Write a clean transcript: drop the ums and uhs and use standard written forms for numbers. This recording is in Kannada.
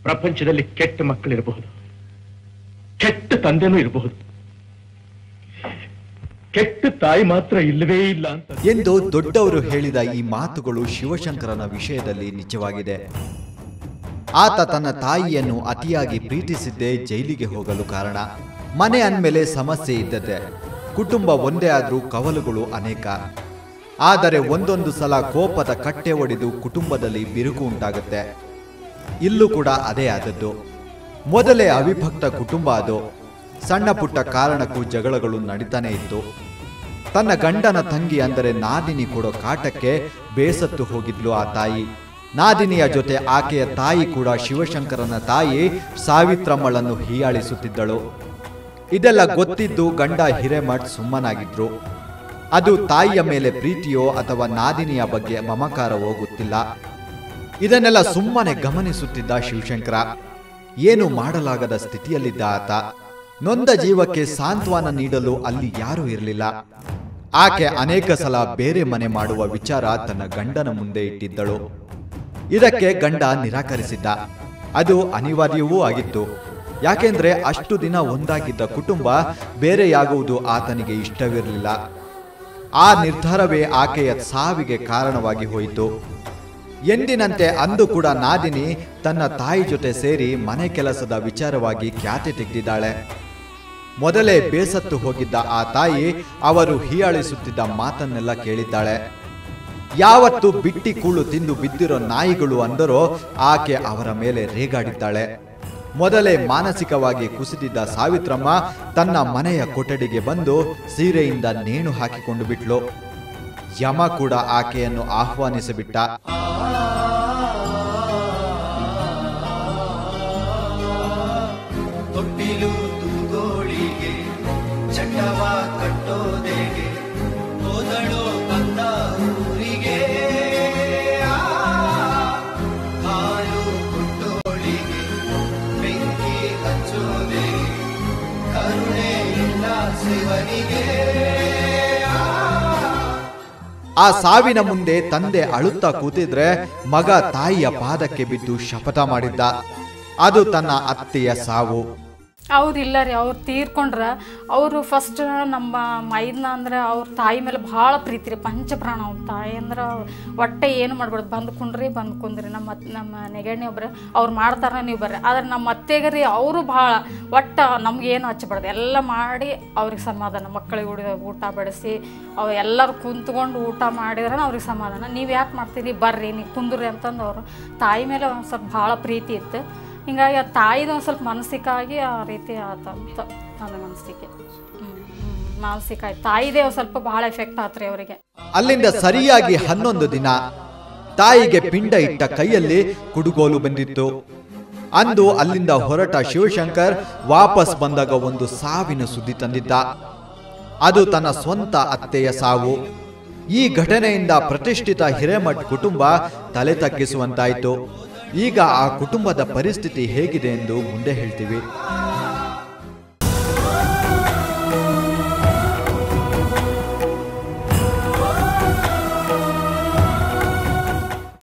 ಪ್ರಪಂಚದಲ್ಲಿ ಕೆಟ್ಟ ಮಕ್ಕಳಿರಬಹುದು, ಕೆಟ್ಟ ತಂದೆನೂ ಇರಬಹುದು, ಕೆಟ್ಟ ತಾಯಿ ಮಾತ್ರ ಇಲ್ಲವೇ ಇಲ್ಲ ಅಂತ ಎಂದು ದೊಡ್ಡವರು ಹೇಳಿದ ಈ ಮಾತುಗಳು ಶಿವಶಂಕರನ ವಿಷಯದಲ್ಲಿ ನಿಜವಾಗಿದೆ. ಆತ ತನ್ನ ತಾಯಿಯನ್ನು ಅತಿಯಾಗಿ ಪ್ರೀತಿಸಿದ್ದೇ ಜೈಲಿಗೆ ಹೋಗಲು ಕಾರಣ. ಮನೆ ಅಂದಮೇಲೆ ಸಮಸ್ಯೆ ಇದ್ದದ್ದೇ, ಕುಟುಂಬ ಒಂದೇ ಆದ್ರೂ ಕವಲುಗಳು ಅನೇಕ. ಆದರೆ ಒಂದೊಂದು ಸಲ ಕೋಪದ ಕಟ್ಟೆ ಒಡೆದು ಕುಟುಂಬದಲ್ಲಿ ಬಿರುಕು ಉಂಟಾಗುತ್ತೆ. ಇಲ್ಲೂ ಕೂಡ ಅದೇ ಆದದ್ದು. ಮೊದಲೇ ಅವಿಭಕ್ತ ಕುಟುಂಬ ಅದು. ಸಣ್ಣ ಪುಟ್ಟ ಕಾರಣಕ್ಕೂ ಜಗಳಗಳು ನಡೀತಾನೆ ಇತ್ತು. ತನ್ನ ಗಂಡನ ತಂಗಿ ಅಂದರೆ ನಾದಿನಿ ಕೊಡೋ ಕಾಟಕ್ಕೆ ಬೇಸತ್ತು ಹೋಗಿದ್ಲು ಆ ತಾಯಿ. ನಾದಿನಿಯ ಜೊತೆ ಆಕೆಯ ತಾಯಿ ಕೂಡ ಶಿವಶಂಕರನ ತಾಯಿ ಸಾವಿತ್ರಮ್ಮಳನ್ನು ಹೀಯಾಳಿಸುತ್ತಿದ್ದಳು. ಇದೆಲ್ಲ ಗೊತ್ತಿದ್ದು ಗಂಡ ಹಿರೇಮಠ್ ಸುಮ್ಮನಾಗಿದ್ರು. ಅದು ತಾಯಿಯ ಮೇಲೆ ಪ್ರೀತಿಯೋ ಅಥವಾ ನಾದಿನಿಯ ಬಗ್ಗೆ ಮಮಕಾರವೋ ಗೊತ್ತಿಲ್ಲ. ಇದನ್ನೆಲ್ಲ ಸುಮ್ಮನೆ ಗಮನಿಸುತ್ತಿದ್ದ ಶಿವಶಂಕರ. ಏನು ಮಾಡಲಾಗದ ಸ್ಥಿತಿಯಲ್ಲಿದ್ದ ಆತ. ನೊಂದ ಜೀವಕ್ಕೆ ಸಾಂತ್ವನ ನೀಡಲು ಅಲ್ಲಿ ಯಾರೂ ಇರಲಿಲ್ಲ. ಆಕೆ ಅನೇಕ ಸಲ ಬೇರೆ ಮನೆ ಮಾಡುವ ವಿಚಾರ ತನ್ನ ಗಂಡನ ಮುಂದೆ ಇಟ್ಟಿದ್ದಳು. ಇದಕ್ಕೆ ಗಂಡ ನಿರಾಕರಿಸಿದ್ದ. ಅದು ಅನಿವಾರ್ಯವೂ ಆಗಿತ್ತು. ಯಾಕೆಂದ್ರೆ ಅಷ್ಟು ದಿನ ಒಂದಾಗಿದ್ದ ಕುಟುಂಬ ಬೇರೆಯಾಗುವುದು ಆತನಿಗೆ ಇಷ್ಟವಿರಲಿಲ್ಲ. ಆ ನಿರ್ಧಾರವೇ ಆಕೆಯ ಸಾವಿಗೆ ಕಾರಣವಾಗಿ ಹೋಯಿತು. ಎಂದಿನಂತೆ ಅಂದು ಕೂಡ ನಾದಿನಿ ತನ್ನ ತಾಯಿ ಜೊತೆ ಸೇರಿ ಮನೆ ಕೆಲಸದ ವಿಚಾರವಾಗಿ ಖ್ಯಾತಿ ತೆಗೆದಿದ್ದಾಳೆ. ಮೊದಲೇ ಬೇಸತ್ತು ಹೋಗಿದ್ದ ಆ ತಾಯಿ ಅವರು ಹೀಯಾಳಿಸುತ್ತಿದ್ದ ಮಾತನ್ನೆಲ್ಲ ಕೇಳಿದ್ದಾಳೆ. ಯಾವತ್ತು ಬಿಟ್ಟಿ ಕೂಳು ತಿಂದು ಬಿದ್ದಿರೋ ನಾಯಿಗಳು ಅಂದರೋ ಆಕೆ ಅವರ ಮೇಲೆ ರೇಗಾಡಿದ್ದಾಳೆ. ಮೊದಲೇ ಮಾನಸಿಕವಾಗಿ ಕುಸಿದಿದ್ದ ಸಾವಿತ್ರಮ್ಮ ತನ್ನ ಮನೆಯ ಕೊಠಡಿಗೆ ಬಂದು ಸೀರೆಯಿಂದ ನೇಣು ಹಾಕಿಕೊಂಡು ಬಿಟ್ಲು. ಯಮ ಕೂಡ ಆಕೆಯನ್ನು ಆಹ್ವಾನಿಸಿಬಿಟ್ಟ. ಆ ಸಾವಿನ ಮುಂದೆ ತಂದೆ ಅಳುತ್ತಾ ಕೂತಿದ್ರೆ ಮಗ ತಾಯಿಯ ಪಾದಕ್ಕೆ ಬಿದ್ದು ಶಪಥ ಮಾಡಿದ್ದ. ಅದು ತನ್ನ ಅತ್ತೆಯ ಸಾವು. ಅವ್ರಿಲ್ಲ ರೀ, ಅವ್ರು ತೀರ್ಕೊಂಡ್ರ. ಅವರು ಫಸ್ಟ್ ನಮ್ಮ ಮೈದ್ನ ಅಂದ್ರೆ ಅವ್ರ ತಾಯಿ ಮೇಲೆ ಭಾಳ ಪ್ರೀತಿ ರೀ, ಪಂಚಪ್ರಾಣ. ಅವ್ರ ತಾಯಿ ಅಂದ್ರೆ ಒಟ್ಟೆ ಏನು ಮಾಡ್ಬಾರ್ದು, ಬಂದು ಕುಂದ್ರಿ ನಮ್ಮ ನೆಗಣ್ಣಿ ಒಬ್ರು ಅವ್ರು ಮಾಡ್ತಾರ ನೀವು ಬರ್ರಿ. ಆದ್ರೆ ನಮ್ಮ ಅತ್ತೆಗೆ ರೀ ಅವರು ಭಾಳ ಒಟ್ಟು ನಮ್ಗೇನು ಹಚ್ಚಬಾರ್ದು, ಎಲ್ಲ ಮಾಡಿ ಅವ್ರಿಗೆ ಸಮಾಧಾನ. ಮಕ್ಕಳಿಗೆ ಊಟ ಬಡಿಸಿ ಅವು ಎಲ್ಲರೂ ಕುಂತ್ಕೊಂಡು ಊಟ ಮಾಡಿದ್ರೆ ಅವ್ರಿಗೆ ಸಮಾಧಾನ. ನೀವು ಯಾಕೆ ಮಾಡ್ತೀರಿ, ಬರ್ರಿ ನೀವು ಕುಂದ್ರಿ ಅಂತಂದು ಅವರು ತಾಯಿ ಮೇಲೆ ಒಂದು ಸ್ವಲ್ಪ ಭಾಳ ಪ್ರೀತಿ ಇತ್ತು. ಹಿಂಗಾಗಿ ಆ ತಾಯಿದು ಒಂದು ಸ್ವಲ್ಪ ಮಾನಸಿಕವಾಗಿ ಆ ರೀತಿ ಆತಂತ ನನ್ನ ಮಾನಸಿಕ ಆಯ್ತು. ತಾಯಿದೇ ಒಂದು ಸ್ವಲ್ಪ ಭಾಳ ಎಫೆಕ್ಟ್ ಆತ್ರಿ ಅವರಿಗೆ. ಅಲ್ಲಿಂದ ಸರಿಯಾಗಿ 11 ದಿನ ತಾಯಿಗೆ ಪಿಂಡ ಇಟ್ಟ ಕೈಯಲ್ಲಿ ಕುಡುಗೋಲು ಬಂದಿತ್ತು. ಅಂದು ಅಲ್ಲಿಂದ ಹೊರಟ ಶಿವಶಂಕರ್ ವಾಪಸ್ ಬಂದಾಗ ಒಂದು ಸಾವಿನ ಸುದ್ದಿ ತಂದಿದ್ದ. ಅದು ತನ್ನ ಸ್ವಂತ ಅತ್ತೆಯ ಸಾವು. ಈ ಘಟನೆಯಿಂದ ಪ್ರತಿಷ್ಠಿತ ಹಿರೇಮಠ್ ಕುಟುಂಬ ತಲೆ ತಗ್ಗಿಸುವಂತಾಯಿತು. ಈಗ ಆ ಕುಟುಂಬದ ಪರಿಸ್ಥಿತಿ ಹೇಗಿದೆ ಎಂದು ಮುಂದೆ ಹೇಳ್ತೀವಿ.